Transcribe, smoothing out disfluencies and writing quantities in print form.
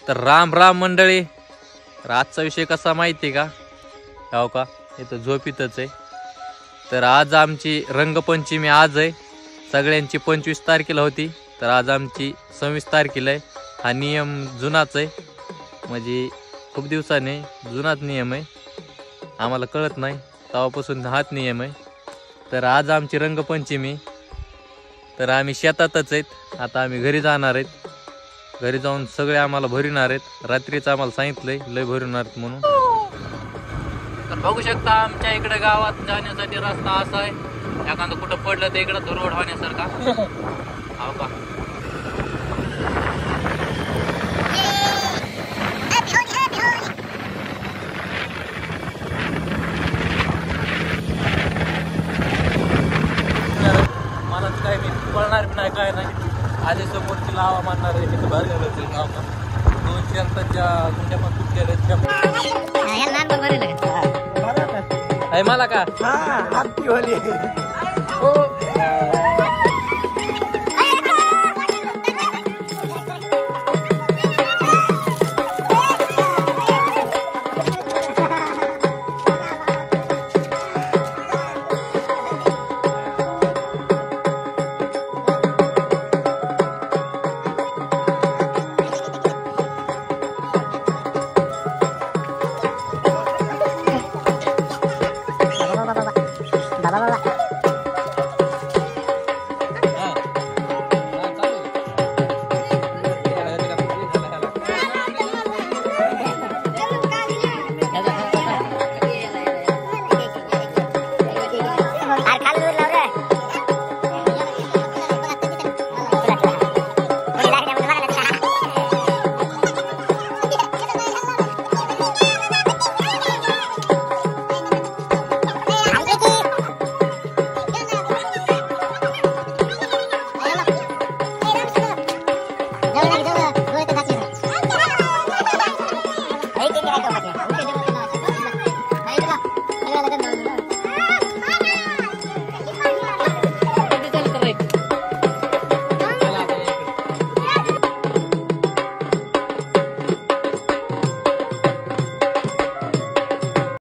तर राम राम मंडळी. तर आजचा विषय कसा माहिती का? हो का, इथं झोपीतच आहे. तर आज आमची रंगपंचमी आज आहे. सगळ्यांची 25 तारखेला होती, तर आज आमची 26 तारखेला आहे. हा नियम जुनाच आहे, म्हणजे खूप दिवसाने जुनाच नियम आहे. आम्हाला कळत नाही तेव्हापासून हाच नियम आहे. तर आज आमची रंगपंचमी. तर आम्ही शेतातच आहेत. आता आम्ही घरी जाणार आहेत. घरी जाऊन सगळे आम्हाला भरविणार आहेत. रात्रीच आम्हाला सांगितलंय लय भरविणार म्हणून. तर बघू शकता आमच्या इकडे गावात जाण्यासाठी रस्ता असा आहे. एखादं कुठं पडलं तर इकडं तो रोड होण्यासारखा. हो का, मला काय मी पळणार बी नाही काय नाही. आधी समोरची लावा मारणार आहे. तिथं बाहेर गेलं गाव का 2 शेताच्या गुंड्या पण तुटलेल्या आहेत. मला का हाँ आपकी वाली